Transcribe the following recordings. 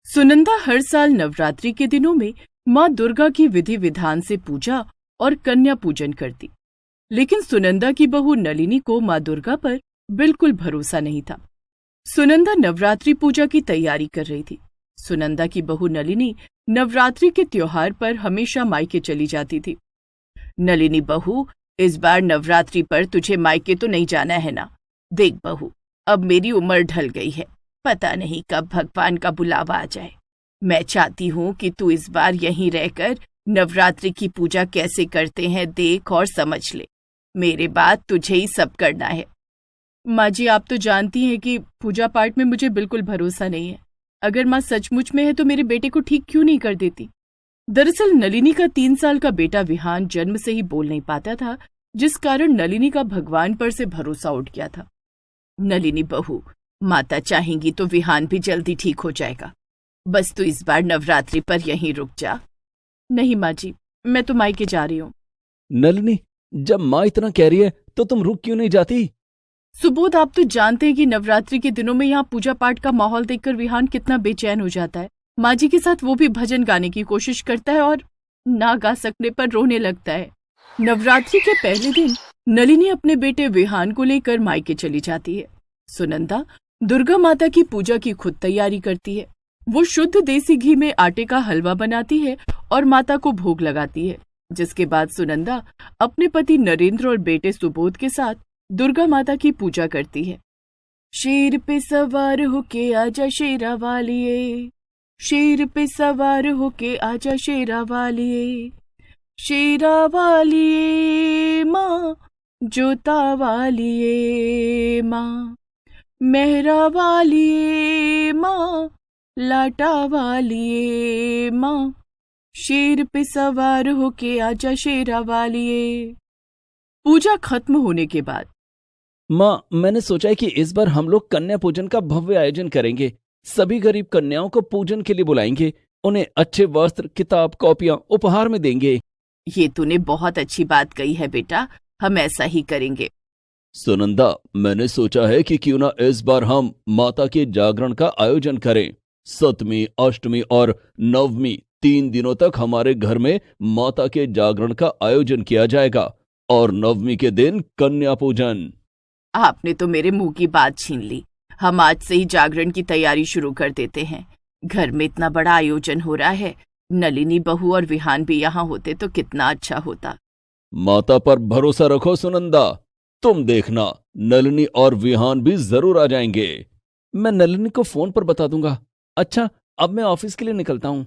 सुनंदा हर साल नवरात्रि के दिनों में माँ दुर्गा की विधि विधान से पूजा और कन्या पूजन करती, लेकिन सुनंदा की बहू नलिनी को माँ दुर्गा पर बिल्कुल भरोसा नहीं था। सुनंदा नवरात्रि पूजा की तैयारी कर रही थी। सुनंदा की बहू नलिनी नवरात्रि के त्योहार पर हमेशा मायके चली जाती थी। नलिनी बहू, इस बार नवरात्रि पर तुझे मायके तो नहीं जाना है ना? देख बहू, अब मेरी उम्र ढल गई है, पता नहीं कब भगवान का बुलावा आ जाए। मैं चाहती हूँ कि तू इस बार यहीं रहकर नवरात्रि की पूजा कैसे करते हैं देख और समझ ले। मेरे बाद तुझे ही सब करना है। माँ जी, आप तो जानती हैं कि पूजा पाठ में मुझे बिल्कुल भरोसा नहीं है। अगर माँ सचमुच में है तो मेरे बेटे को ठीक क्यों नहीं कर देती? दरअसल नलिनी का 3 साल का बेटा विहान जन्म से ही बोल नहीं पाता था, जिस कारण नलिनी का भगवान पर से भरोसा उठ गया था। नलिनी बहू, माता चाहेंगी तो विहान भी जल्दी ठीक हो जाएगा। बस तू इस बार नवरात्रि पर यहीं रुक जा। नहीं माँ जी, मैं तो मायके जा रही हूँ। नलिनी, जब माँ इतना कह रही है तो तुम रुक क्यों नहीं जाती? सुबोध, आप तो जानते हैं कि नवरात्रि के दिनों में यहाँ पूजा पाठ का माहौल देखकर विहान कितना बेचैन हो जाता है। माँ जी के साथ वो भी भजन गाने की कोशिश करता है और ना गा सकने पर रोने लगता है। नवरात्रि के पहले दिन नलिनी अपने बेटे विहान को लेकर मायके चली जाती है। सुनंदा दुर्गा माता की पूजा की खुद तैयारी करती है। वो शुद्ध देसी घी में आटे का हलवा बनाती है और माता को भोग लगाती है, जिसके बाद सुनंदा अपने पति नरेंद्र और बेटे सुबोध के साथ दुर्गा माता की पूजा करती है। शेर पे सवार होके आजा शेरा वालिए, शेर पे सवार होके आजा शेरा वालिए, शेरा वालिए माँ, जोता वालिए माँ, मेहरा वालिए माँ, लाटा वालिए माँ, शेर पे सवार होके आजा शेरा वालिए। पूजा खत्म होने के बाद माँ, मैंने सोचा है कि इस बार हम लोग कन्या पूजन का भव्य आयोजन करेंगे। सभी गरीब कन्याओं को पूजन के लिए बुलाएंगे, उन्हें अच्छे वस्त्र, किताब, कॉपियां उपहार में देंगे। ये तूने बहुत अच्छी बात कही है बेटा, हम ऐसा ही करेंगे। सुनंदा, मैंने सोचा है कि क्यों ना इस बार हम माता के जागरण का आयोजन करें। 7वीं, अष्टमी और 9वीं 3 दिनों तक हमारे घर में माता के जागरण का आयोजन किया जाएगा और 9वीं के दिन कन्या पूजन। आपने तो मेरे मुंह की बात छीन ली। हम आज से ही जागरण की तैयारी शुरू कर देते हैं। घर में इतना बड़ा आयोजन हो रहा है, नलिनी बहू और विहान भी यहाँ होते तो कितना अच्छा होता। माता पर भरोसा रखो सुनंदा, तुम देखना नलिनी और विहान भी जरूर आ जाएंगे। मैं नलिनी को फोन पर बता दूंगा। अच्छा, अब मैं ऑफिस के लिए निकलता हूँ।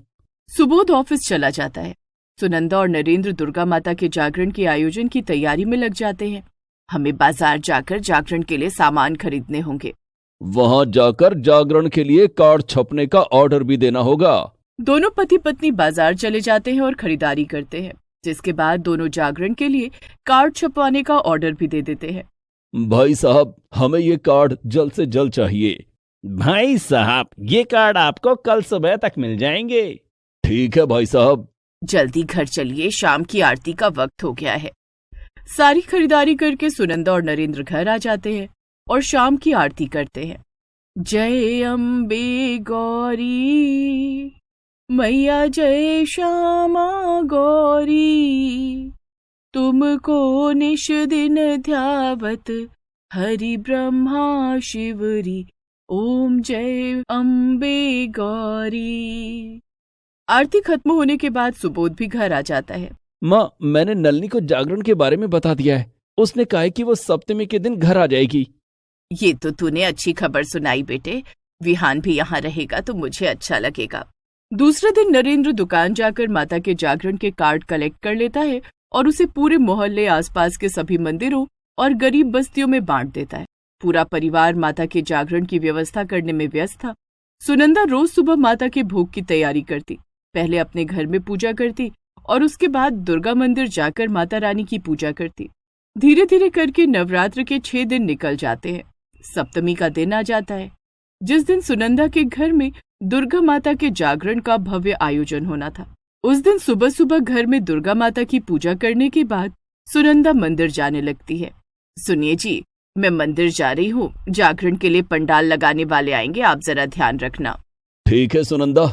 सुबोध ऑफिस चला जाता है। सुनंदा और नरेंद्र दुर्गा माता के जागरण के आयोजन की तैयारी में लग जाते हैं। हमें बाजार जाकर जागरण के लिए सामान खरीदने होंगे। वहां जाकर जागरण के लिए कार्ड छपने का ऑर्डर भी देना होगा। दोनों पति पत्नी बाजार चले जाते हैं और खरीदारी करते हैं, जिसके बाद दोनों जागरण के लिए कार्ड छपवाने का ऑर्डर भी दे देते हैं। भाई साहब, हमें ये कार्ड जल्द से जल्द चाहिए। भाई साहब, ये कार्ड आपको कल सुबह तक मिल जाएंगे। ठीक है भाई साहब। जल्दी घर चलिए, शाम की आरती का वक्त हो गया है। सारी खरीदारी करके सुनंदा और नरेंद्र घर आ जाते हैं और शाम की आरती करते हैं। जय अम्बे गौरी मैया, जय श्यामा गौरी, तुमको निश दिन ध्यावत हरि ब्रह्मा शिवरी, ओम जय अम्बे गौरी। आरती खत्म होने के बाद सुबोध भी घर आ जाता है। माँ, मैंने नलिनी को जागरण के बारे में बता दिया है। उसने कहा है कि वो सप्तमी के दिन घर आ जाएगी। ये तो तूने अच्छी खबर सुनाई बेटे। विहान भी यहाँ रहेगा तो मुझे अच्छा लगेगा। दूसरे दिन नरेंद्र दुकान जाकर माता के जागरण के कार्ड कलेक्ट कर लेता है और उसे पूरे मोहल्ले, आसपास के सभी मंदिरों और गरीब बस्तियों में बांट देता है। पूरा परिवार माता के जागरण की व्यवस्था करने में व्यस्त था। सुनंदा रोज सुबह माता के भोग की तैयारी करती। पहले अपने घर में पूजा करती और उसके बाद दुर्गा मंदिर जाकर माता रानी की पूजा करती। धीरे धीरे करके नवरात्र के 6 दिन निकल जाते हैं। सप्तमी का दिन आ जाता है, जिस दिन सुनंदा के घर में दुर्गा माता के जागरण का भव्य आयोजन होना था। उस दिन सुबह सुबह घर में दुर्गा माता की पूजा करने के बाद सुनंदा मंदिर जाने लगती है। सुनिए जी, मैं मंदिर जा रही हूँ, जागरण के लिए पंडाल लगाने वाले आएंगे, आप जरा ध्यान रखना। ठीक है सुनंदा,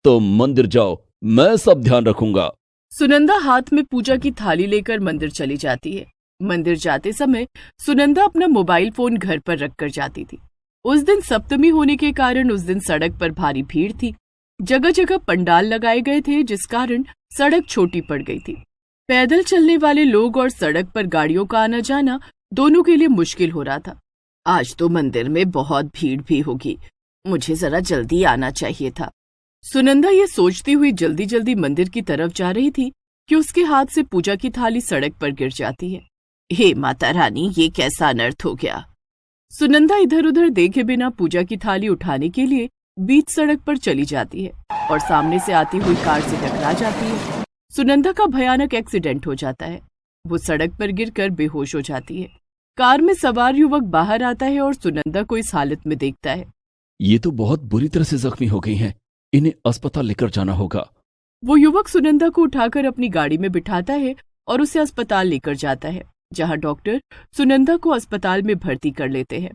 तो मंदिर जाओ, मैं सब ध्यान रखूंगा। सुनंदा हाथ में पूजा की थाली लेकर मंदिर चली जाती है। मंदिर जाते समय सुनंदा अपना मोबाइल फोन घर पर रखकर जाती थी। उस दिन सप्तमी होने के कारण उस दिन सड़क पर भारी भीड़ थी। जगह जगह पंडाल लगाए गए थे, जिस कारण सड़क छोटी पड़ गई थी। पैदल चलने वाले लोग और सड़क पर गाड़ियों का आना जाना दोनों के लिए मुश्किल हो रहा था। आज तो मंदिर में बहुत भीड़ भी होगी, मुझे जरा जल्दी आना चाहिए था। सुनंदा ये सोचती हुई जल्दी जल्दी मंदिर की तरफ जा रही थी कि उसके हाथ से पूजा की थाली सड़क पर गिर जाती है। हे माता रानी, ये कैसा अनर्थ हो गया। सुनंदा इधर उधर देखे बिना पूजा की थाली उठाने के लिए बीच सड़क पर चली जाती है और सामने से आती हुई कार से टकरा जाती है। सुनंदा का भयानक एक्सीडेंट हो जाता है। वो सड़क पर गिरकर बेहोश हो जाती है। कार में सवार युवक बाहर आता है और सुनंदा को इस हालत में देखता है। ये तो बहुत बुरी तरह से जख्मी हो गई हैं, इन्हें अस्पताल लेकर जाना होगा। वो युवक सुनंदा को उठाकर अपनी गाड़ी में बिठाता है और उसे अस्पताल लेकर जाता है, जहां डॉक्टर सुनंदा को अस्पताल में भर्ती कर लेते हैं।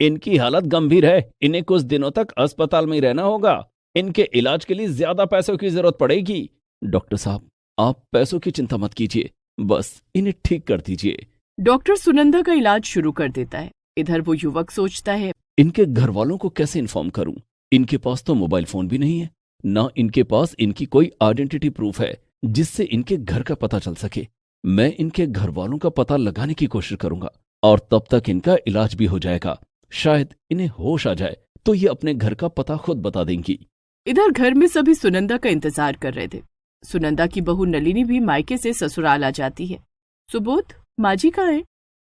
इनकी हालत गंभीर है, इन्हें कुछ दिनों तक अस्पताल में ही रहना होगा। इनके इलाज के लिए ज्यादा पैसों की जरूरत पड़ेगी। डॉक्टर साहब, आप पैसों की चिंता मत कीजिए, बस इन्हें ठीक कर दीजिए। डॉक्टर सुनंदा का इलाज शुरू कर देता है। इधर वो युवक सोचता है, इनके घर वालों को कैसे इन्फॉर्म करूं? इनके पास तो मोबाइल फोन भी नहीं है, ना इनके पास इनकी कोई आइडेंटिटी प्रूफ है जिससे इनके घर का पता चल सके। मैं इनके घर वालों का पता लगाने की कोशिश करूंगा और तब तक इनका इलाज भी हो जाएगा। शायद इन्हें होश आ जाए तो ये अपने घर का पता खुद बता देंगी। इधर घर में सभी सुनंदा का इंतजार कर रहे थे। सुनंदा की बहू नलिनी भी मायके से ससुराल आ जाती है। सुबोध, माँ जी कहाँ है?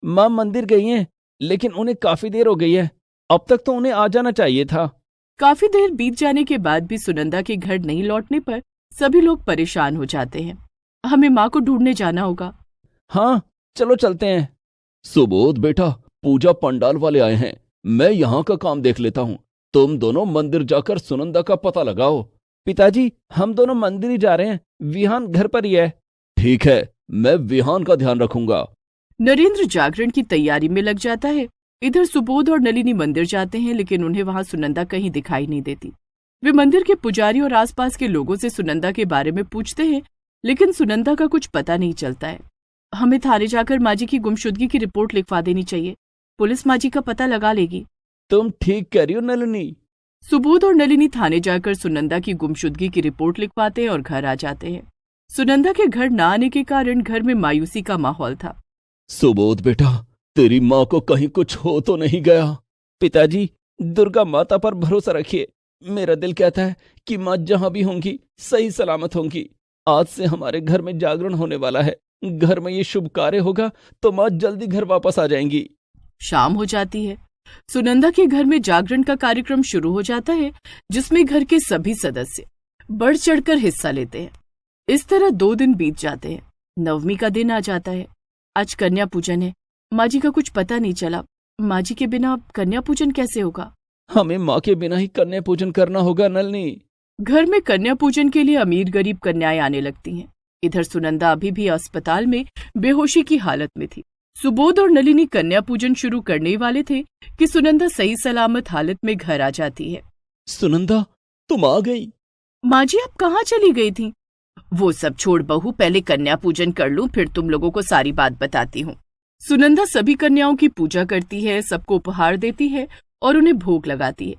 माँ मंदिर गई हैं, लेकिन उन्हें काफी देर हो गई है। अब तक तो उन्हें आ जाना चाहिए था। काफी देर बीत जाने के बाद भी सुनंदा के घर नहीं लौटने पर सभी लोग परेशान हो जाते हैं। हमें माँ को ढूंढने जाना होगा। हाँ, चलो चलते हैं। सुबोध बेटा, पूजा पंडाल वाले आए हैं, मैं यहाँ का काम देख लेता हूँ। तुम दोनों मंदिर जाकर सुनंदा का पता लगाओ। पिताजी, हम दोनों मंदिर ही जा रहे हैं, विहान घर पर ही है। ठीक है, मैं विहान का ध्यान रखूंगा। नरेंद्र जागरण की तैयारी में लग जाता है। इधर सुबोध और नलिनी मंदिर जाते हैं, लेकिन उन्हें वहां सुनंदा कहीं दिखाई नहीं देती। वे मंदिर के पुजारी और आसपास के लोगों से सुनंदा के बारे में पूछते हैं, लेकिन सुनंदा का कुछ पता नहीं चलता है। हमें थाने जाकर माँ जी की गुमशुदगी की रिपोर्ट लिखवा देनी चाहिए, पुलिस माँ जी का पता लगा लेगी। तुम ठीक कह रही हो नलिनी। सुबोध और नलिनी थाने जाकर सुनंदा की गुमशुदगी की रिपोर्ट लिखवाते हैं और घर आ जाते हैं। सुनंदा के घर न आने के कारण घर में मायूसी का माहौल था। सुबोध बेटा, तेरी माँ को कहीं कुछ हो तो नहीं गया? पिताजी, दुर्गा माता पर भरोसा रखिए। मेरा दिल कहता है कि माँ जहां भी होंगी सही सलामत होंगी। आज से हमारे घर में जागरण होने वाला है। घर में ये शुभ कार्य होगा तो माँ जल्दी घर वापस आ जाएंगी। शाम हो जाती है। सुनंदा के घर में जागरण का कार्यक्रम शुरू हो जाता है, जिसमें घर के सभी सदस्य बढ़ चढ़कर हिस्सा लेते हैं। इस तरह 2 दिन बीत जाते हैं। नवमी का दिन आ जाता है। आज कन्या पूजन है। माँ जी का कुछ पता नहीं चला। माँ जी के बिना कन्या पूजन कैसे होगा? हमें माँ के बिना ही कन्या पूजन करना होगा नलिनी। घर में कन्या पूजन के लिए अमीर गरीब कन्याएं आने लगती हैं। इधर सुनंदा अभी भी अस्पताल में बेहोशी की हालत में थी। सुबोध और नलिनी कन्या पूजन शुरू करने वाले थे कि सुनंदा सही सलामत हालत में घर आ जाती है। सुनंदा, तुम आ गई? माँ जी, आप कहाँ चली गई थी? वो सब छोड़ बहू, पहले कन्या पूजन कर लूं, फिर तुम लोगों को सारी बात बताती हूँ। सुनंदा सभी कन्याओं की पूजा करती है, सबको उपहार देती है और उन्हें भोग लगाती है।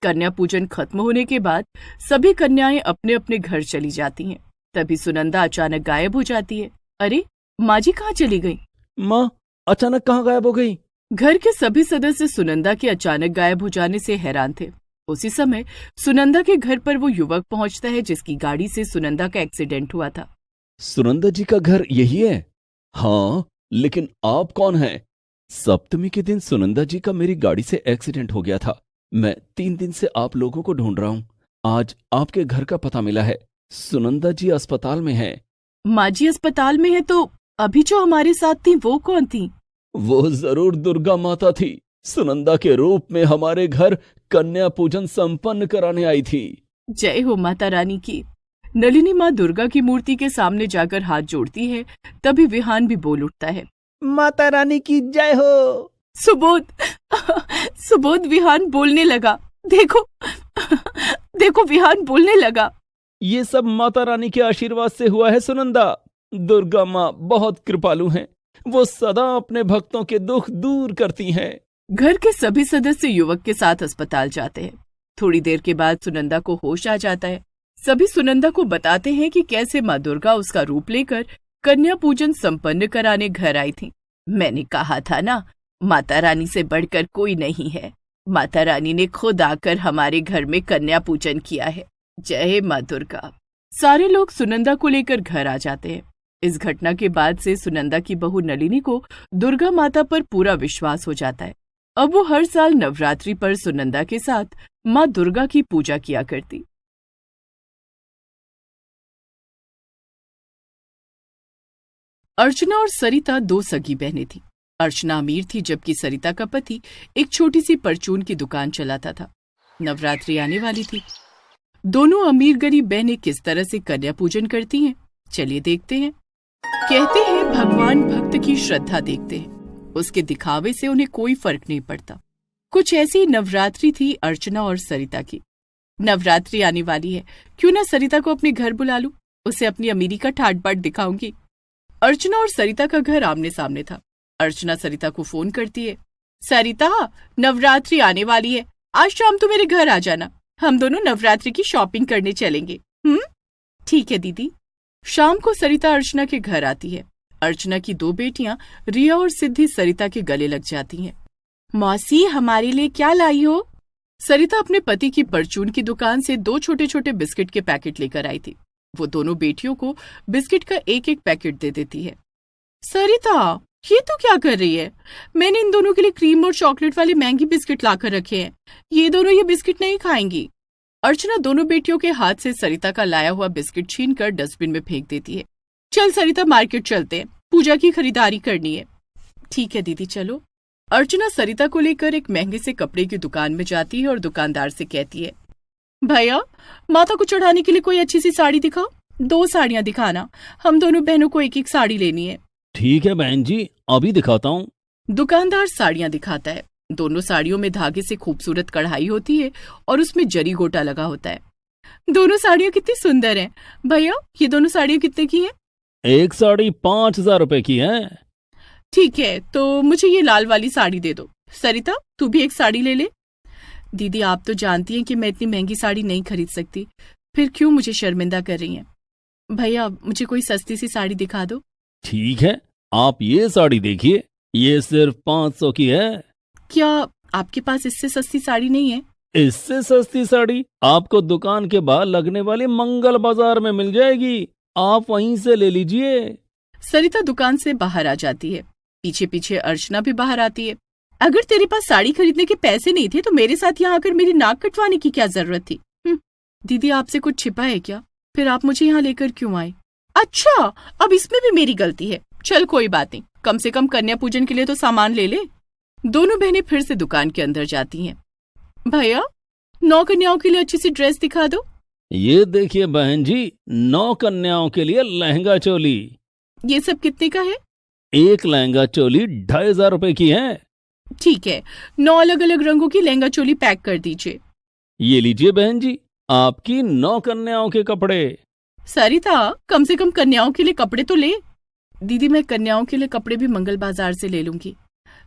कन्या पूजन खत्म होने के बाद सभी कन्याएं अपने अपने घर चली जाती हैं। तभी सुनंदा अचानक गायब हो जाती है। अरे, माँ जी कहाँ चली गई? माँ अचानक कहाँ गायब हो गई? घर के सभी सदस्य सुनंदा के अचानक गायब हो जाने से हैरान थे। उसी समय सुनंदा के घर पर वो युवक पहुंचता है जिसकी गाड़ी से सुनंदा का एक्सीडेंट हुआ था। सुनंदा जी का घर यही है? हाँ, लेकिन आप कौन हैं? सप्तमी के दिन सुनंदा जी का मेरी गाड़ी से एक्सीडेंट हो गया था। मैं 3 दिन से आप लोगों को ढूंढ रहा हूँ। आज आपके घर का पता मिला है। सुनंदा जी अस्पताल में है। माँ जी अस्पताल में है, तो अभी जो हमारे साथ थी वो कौन थी? वो जरूर दुर्गा माता थी। सुनंदा के रूप में हमारे घर कन्या पूजन संपन्न कराने आई थी। जय हो माता रानी की। नलिनी माँ दुर्गा की मूर्ति के सामने जाकर हाथ जोड़ती है। तभी विहान भी बोल उठता है, माता रानी की जय हो। सुबोध सुबोध विहान बोलने लगा, देखो को विहान बोलने लगा। ये सब माता रानी के आशीर्वाद से हुआ है सुनंदा। दुर्गा माँ बहुत कृपालु हैं। वो सदा अपने भक्तों के दुख दूर करती हैं। घर के सभी सदस्य युवक के साथ अस्पताल जाते हैं। थोड़ी देर के बाद सुनंदा को होश आ जाता है। सभी सुनंदा को बताते हैं कि कैसे माँ दुर्गा उसका रूप लेकर कन्या पूजन संपन्न कराने घर आई थी। मैंने कहा था ना, माता रानी से बढ़कर कोई नहीं है। माता रानी ने खुद आकर हमारे घर में कन्या पूजन किया है। जय माँ दुर्गा। सारे लोग सुनंदा को लेकर घर आ जाते हैं। इस घटना के बाद से सुनंदा की बहू नलिनी को दुर्गा माता पर पूरा विश्वास हो जाता है। अब वो हर साल नवरात्रि पर सुनंदा के साथ माँ दुर्गा की पूजा किया करती। अर्चना और सरिता दो सगी बहनें थीं। अर्चना अमीर थी जबकि सरिता का पति एक छोटी सी परचून की दुकान चलाता था। नवरात्रि आने वाली थी। दोनों अमीर गरीब बहनें किस तरह से कन्या पूजन करती हैं, चलिए देखते हैं। कहते हैं भगवान भक्त की श्रद्धा देखते हैं, उसके दिखावे से उन्हें कोई फर्क नहीं पड़ता। कुछ ऐसी नवरात्रि थी अर्चना और सरिता की। नवरात्रि आने वाली है, क्यों ना सरिता को अपने घर बुला लूं, उसे अपनी अमीरी का ठाट बाट दिखाऊंगी। अर्चना और सरिता का घर आमने सामने था। अर्चना सरिता को फोन करती है, सरिता नवरात्रि आने वाली है, आज शाम तू मेरे घर आ जाना, हम दोनों नवरात्रि की शॉपिंग करने चलेंगे। ठीक है दीदी। शाम को सरिता अर्चना के घर आती है। अर्चना की दो बेटियां रिया और सिद्धि सरिता के गले लग जाती हैं। मौसी हमारे लिए क्या लाई हो? सरिता अपने पति की परचून की दुकान से 2 छोटे छोटे बिस्किट के पैकेट लेकर आई थी। वो दोनों बेटियों को बिस्किट का एक एक पैकेट दे देती है। सरिता ये तो क्या कर रही है? मैंने इन दोनों के लिए क्रीम और चॉकलेट वाले महंगे बिस्किट लाकर रखे हैं, ये दोनों ये बिस्किट नहीं खाएंगी। अर्चना दोनों बेटियों के हाथ से सरिता का लाया हुआ बिस्किट छीनकर डस्टबिन में फेंक देती है। चल सरिता मार्केट चलते हैं, पूजा की खरीदारी करनी है। ठीक है दीदी चलो। अर्चना सरिता को लेकर एक महंगे से कपड़े की दुकान में जाती है और दुकानदार से कहती है, भैया माता को चढ़ाने के लिए कोई अच्छी सी साड़ी दिखाओ। 2 साड़ियां दिखाना, हम दोनों बहनों को एक एक साड़ी लेनी है। ठीक है बहन जी, अभी दिखाता हूँ। दुकानदार साड़ियां दिखाता है। दोनों साड़ियों में धागे से खूबसूरत कढ़ाई होती है और उसमें जरी गोटा लगा होता है। दोनों साड़ियां कितनी सुंदर हैं। भैया ये दोनों साड़ियां कितने की हैं? एक साड़ी 5,000 रुपए की है। ठीक है, तो मुझे ये लाल वाली साड़ी दे दो। सरिता तू भी एक साड़ी ले ले। दीदी आप तो जानती हैं कि मैं इतनी महंगी साड़ी नहीं खरीद सकती, फिर क्यों मुझे शर्मिंदा कर रही हैं? भैया मुझे कोई सस्ती सी साड़ी दिखा दो। ठीक है, आप ये साड़ी देखिए, ये सिर्फ 500 की है। क्या आपके पास इससे सस्ती साड़ी नहीं है? इससे सस्ती साड़ी आपको दुकान के बाहर लगने वाले मंगल बाजार में मिल जाएगी, आप वहीं से ले लीजिए। सरिता दुकान से बाहर आ जाती है। पीछे पीछे अर्चना भी बाहर आती है। अगर तेरे पास साड़ी खरीदने के पैसे नहीं थे तो मेरे साथ यहाँ आकर मेरी नाक कटवाने की क्या जरूरत थी? दीदी आपसे कुछ छिपा है क्या? फिर आप मुझे यहाँ लेकर क्यों आए? अच्छा अब इसमें भी मेरी गलती है। चल कोई बात नहीं, कम से कम कन्या पूजन के लिए तो सामान ले ले। दोनों बहनें फिर से दुकान के अंदर जाती हैं। भैया 9 कन्याओं के लिए अच्छी सी ड्रेस दिखा दो। ये देखिए बहन जी, 9 कन्याओं के लिए लहंगा चोली। ये सब कितने का है? एक लहंगा चोली 2,500 रुपए की है। ठीक है, 9 अलग अलग रंगों की लहंगा चोली पैक कर दीजिए। ये लीजिए बहन जी, आपकी 9 कन्याओं के कपड़े। सरिता कम से कम कन्याओं के लिए कपड़े तो ले। दीदी मैं कन्याओं के लिए कपड़े भी मंगल बाजार से ले लूंगी।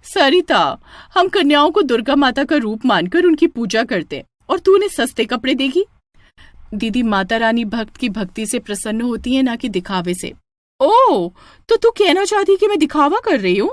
सरिता हम कन्याओं को दुर्गा माता का रूप मानकर उनकी पूजा करते हैं और तू उन्हें सस्ते कपड़े देगी? दीदी माता रानी भक्त की भक्ति से प्रसन्न होती है, ना कि दिखावे से। ओह तो तू कहना चाहती कि मैं दिखावा कर रही हूँ?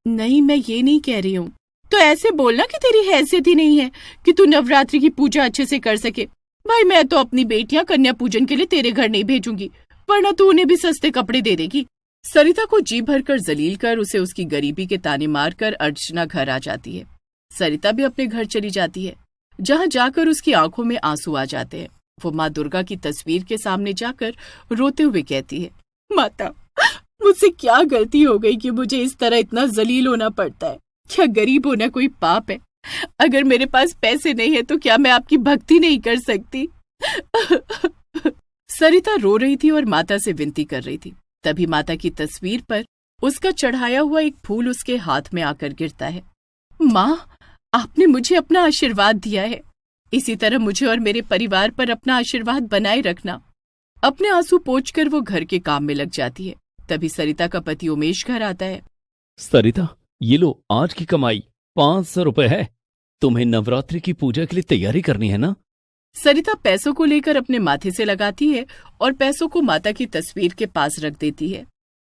नहीं मैं ये नहीं कह रही हूँ। तो ऐसे बोलना कि तेरी हैसियत ही नहीं है कि तू नवरात्रि की पूजा अच्छे से कर सके। भाई मैं तो अपनी बेटियां कन्या पूजन के लिए तेरे घर नहीं भेजूंगी, वरना तू उन्हें भी सस्ते कपड़े दे देगी। सरिता को जी भरकर जलील कर उसे उसकी गरीबी के ताने मारकर अर्चना घर आ जाती है। सरिता भी अपने घर चली जाती है, जहाँ जाकर उसकी आंखों में आंसू आ जाते हैं। वो माँ दुर्गा की तस्वीर के सामने जाकर रोते हुए कहती है, माता मुझसे क्या गलती हो गई कि मुझे इस तरह इतना जलील होना पड़ता है? क्या गरीब होना कोई पाप है? अगर मेरे पास पैसे नहीं है तो क्या मैं आपकी भक्ति नहीं कर सकती? सरिता रो रही थी और माता से विनती कर रही थी। तभी माता की तस्वीर पर उसका चढ़ाया हुआ एक फूल उसके हाथ में आकर गिरता है। माँ आपने मुझे अपना आशीर्वाद दिया है, इसी तरह मुझे और मेरे परिवार पर अपना आशीर्वाद बनाए रखना। अपने आंसू पोंछकर वो घर के काम में लग जाती है। तभी सरिता का पति उमेश घर आता है। सरिता, ये लो आज की कमाई 500 रुपए है। तुम्हें नवरात्रि की पूजा के लिए तैयारी करनी है ना? सरिता पैसों को लेकर अपने माथे से लगाती है और पैसों को माता की तस्वीर के पास रख देती है।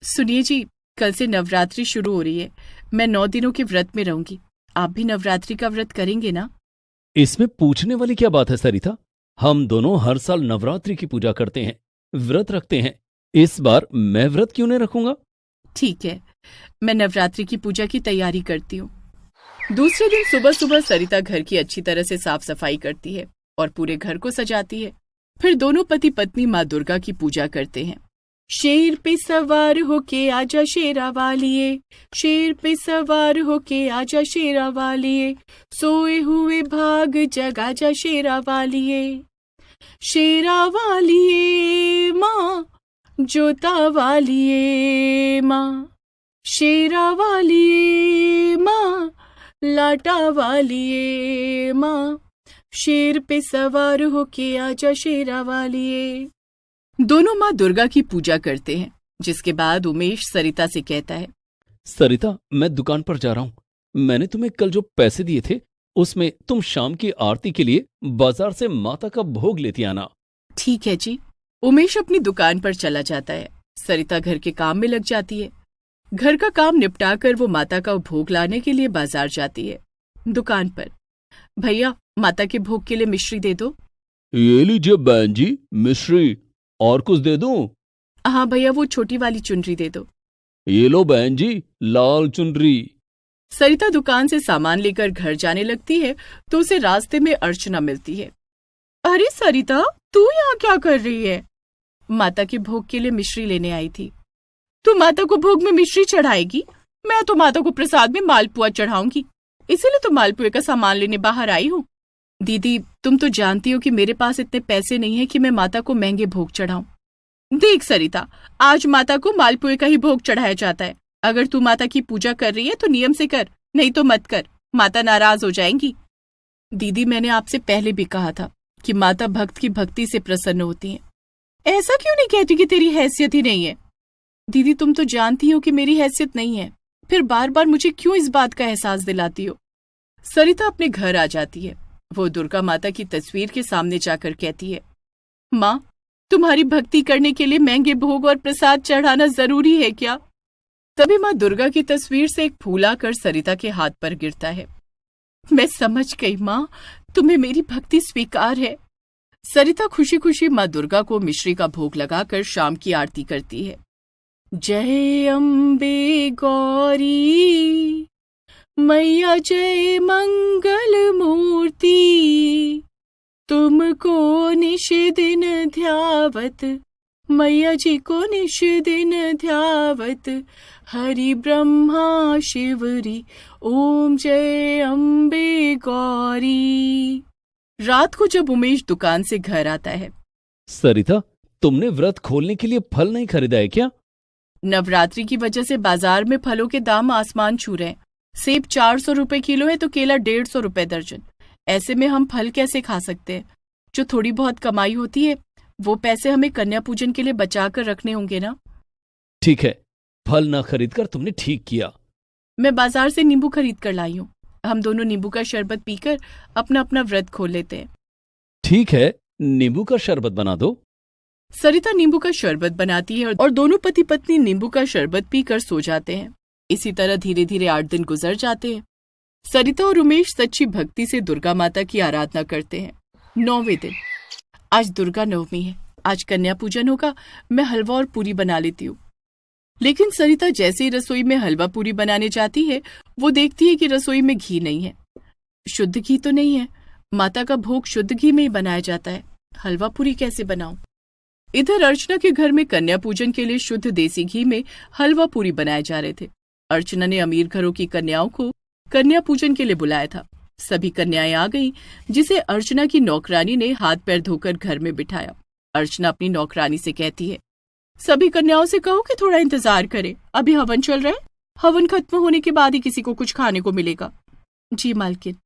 सुनिए जी, कल से नवरात्रि शुरू हो रही है। मैं 9 दिनों के व्रत में रहूंगी। आप भी नवरात्रि का व्रत करेंगे ना? इसमें पूछने वाली क्या बात है सरिता? हम दोनों हर साल नवरात्रि की पूजा करते हैं, व्रत रखते हैं। इस बार मैं व्रत क्यों नहीं रखूंगा? ठीक है, मैं नवरात्रि की पूजा की तैयारी करती हूँ। दूसरे दिन सुबह सुबह सरिता घर की अच्छी तरह से साफ सफाई करती है और पूरे घर को सजाती है। फिर दोनों पति पत्नी माँ दुर्गा की पूजा करते हैं। शेर पे सवार होके आजा शेरा वालिए, शेर पे सवार होके आजा शेरा वालिए, सोए हुए भाग जगा जा शेरा वालिए, शेरा वालिए माँ, जोता वालिए माँ, शेरा वालिए माँ, लाटा वालिए माँ, शेर पे सवार होके आजा शेरा वालिए। दोनों माँ दुर्गा की पूजा करते हैं, जिसके बाद उमेश सरिता से कहता है, सरिता, मैं दुकान पर जा रहा हूं। मैंने तुम्हें कल जो पैसे दिए थे उसमें तुम शाम की आरती के लिए बाजार से माता का भोग लेती आना। ठीक है जी। उमेश अपनी दुकान पर चला जाता है। सरिता घर के काम में लग जाती है। घर का काम निपटाकर वो माता का भोग लाने के लिए बाजार जाती है। दुकान पर, भैया माता के भोग के लिए मिश्री दे दो। ये लीजिए बहन जी मिश्री, और कुछ दे दूं? हाँ भैया, वो छोटी वाली चुनरी दे दो। ये लो बहन जी लाल चुनरी। सरिता दुकान से सामान लेकर घर जाने लगती है तो उसे रास्ते में अर्चना मिलती है। अरे सरिता, तू यहाँ क्या कर रही है? माता के भोग के लिए मिश्री लेने आई थी। तू माता को भोग में मिश्री चढ़ाएगी? मैं तो माता को प्रसाद में मालपुआ चढ़ाऊंगी, इसीलिए तो मालपुए का सामान लेने बाहर आई हूँ। दीदी, तुम तो जानती हो कि मेरे पास इतने पैसे नहीं है कि मैं माता को महंगे भोग चढ़ाऊं। देख सरिता, आज माता को मालपुए का ही भोग चढ़ाया जाता है। अगर तू माता की पूजा कर रही है तो नियम से कर, नहीं तो मत कर, माता नाराज हो जाएंगी। दीदी, मैंने आपसे पहले भी कहा था कि माता भक्त की भक्ति से प्रसन्न होती हैं। ऐसा क्यों नहीं कहती कि तेरी हैसियत ही नहीं है? दीदी, तुम तो जानती हो कि मेरी हैसियत नहीं है, फिर बार बार मुझे क्यों इस बात का एहसास दिलाती हो? सरिता अपने घर आ जाती है। वो दुर्गा माता की तस्वीर के सामने जाकर कहती है, माँ, तुम्हारी भक्ति करने के लिए महंगे भोग और प्रसाद चढ़ाना जरूरी है क्या? तभी माँ दुर्गा की तस्वीर से एक फूल आकर सरिता के हाथ पर गिरता है। मैं समझ गई माँ, तुम्हें मेरी भक्ति स्वीकार है। सरिता खुशी खुशी माँ दुर्गा को मिश्री का भोग लगाकर शाम की आरती करती है। जय अम्बे गौरी मैया, जय मंगल मूर्ति, तुमको निश दिन ध्यावत, मैया जी को निश दिन ध्यावत, हरि ब्रह्मा शिवरी, ओम जय अम्बे गौरी। रात को जब उमेश दुकान से घर आता है, सरिता, तुमने व्रत खोलने के लिए फल नहीं खरीदा है क्या? नवरात्रि की वजह से बाजार में फलों के दाम आसमान छू रहे हैं। सेब 400 रुपए किलो है तो केला 150 रुपए दर्जन। ऐसे में हम फल कैसे खा सकते हैं? जो थोड़ी बहुत कमाई होती है वो पैसे हमें कन्या पूजन के लिए बचा कर रखने होंगे ना। ठीक है, फल ना खरीदकर तुमने ठीक किया। मैं बाजार से नींबू खरीद कर लाई हूँ। हम दोनों नींबू का शरबत पीकर अपना अपना व्रत खोल लेते हैं। ठीक है, नींबू का शरबत बना दो। सरिता नींबू का शरबत बनाती है और दोनों पति पत्नी नींबू का शरबत पीकर सो जाते हैं। इसी तरह धीरे धीरे 8 दिन गुजर जाते हैं। सरिता और उमेश सच्ची भक्ति से दुर्गा माता की आराधना करते हैं। 9वें दिन, आज दुर्गा नवमी है, आज कन्या पूजन होगा। मैं हलवा और पूरी बना लेती हूँ। लेकिन सरिता जैसे ही रसोई में हलवा पूरी बनाने जाती है, वो देखती है कि रसोई में घी नहीं है। शुद्ध घी तो नहीं है, माता का भोग शुद्ध घी में ही बनाया जाता है। हलवा पूरी कैसे बनाऊं? इधर अर्चना के घर में कन्या पूजन के लिए शुद्ध देसी घी में हलवा पूरी बनाए जा रहे थे। अर्चना ने अमीर घरों की कन्याओं को कन्या पूजन के लिए बुलाया था। सभी कन्याएं आ गईं, जिसे अर्चना की नौकरानी ने हाथ पैर धोकर घर में बिठाया। अर्चना अपनी नौकरानी से कहती है, सभी कन्याओं से कहो कि थोड़ा इंतजार करें, अभी हवन चल रहा है। हवन खत्म होने के बाद ही किसी को कुछ खाने को मिलेगा। जी मालकिन।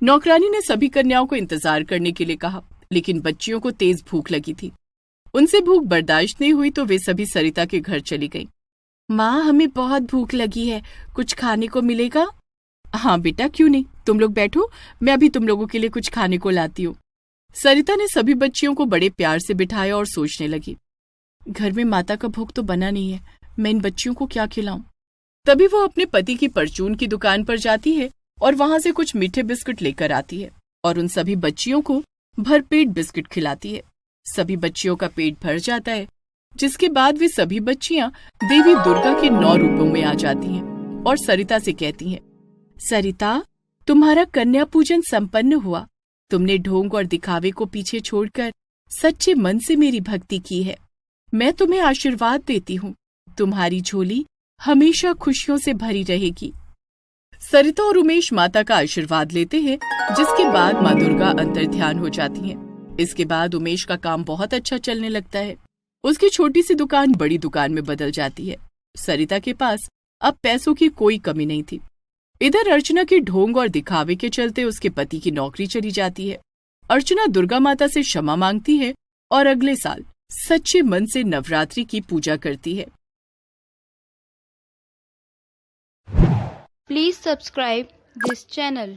नौकरानी ने सभी कन्याओं को इंतजार करने के लिए कहा, लेकिन बच्चियों को तेज भूख लगी थी। उनसे भूख बर्दाश्त नहीं हुई तो वे सभी सरिता के घर चली गईं। माँ, हमें बहुत भूख लगी है, कुछ खाने को मिलेगा? हाँ बेटा, क्यों नहीं, तुम लोग बैठो, मैं अभी तुम लोगों के लिए कुछ खाने को लाती हूँ। सरिता ने सभी बच्चियों को बड़े प्यार से बिठाया और सोचने लगी, घर में माता का भोग तो बना नहीं है, मैं इन बच्चियों को क्या खिलाऊं? तभी वो अपने पति की परचून की दुकान पर जाती है और वहां से कुछ मीठे बिस्कुट लेकर आती है और उन सभी बच्चियों को भरपेट बिस्कुट खिलाती है। सभी बच्चियों का पेट भर जाता है, जिसके बाद वे सभी बच्चियां देवी दुर्गा के 9 रूपों में आ जाती हैं और सरिता से कहती हैं, सरिता, तुम्हारा कन्या पूजन संपन्न हुआ। तुमने ढोंग और दिखावे को पीछे छोड़कर सच्चे मन से मेरी भक्ति की है। मैं तुम्हें आशीर्वाद देती हूँ, तुम्हारी झोली हमेशा खुशियों से भरी रहेगी। सरिता और उमेश माता का आशीर्वाद लेते हैं, जिसके बाद माँ दुर्गा अंतर्ध्यान हो जाती हैं। इसके बाद उमेश का काम बहुत अच्छा चलने लगता है। उसकी छोटी सी दुकान बड़ी दुकान में बदल जाती है। सरिता के पास अब पैसों की कोई कमी नहीं थी। इधर अर्चना के ढोंग और दिखावे के चलते उसके पति की नौकरी चली जाती है। अर्चना दुर्गा माता से क्षमा मांगती है और अगले साल सच्चे मन से नवरात्रि की पूजा करती है। Please subscribe this channel.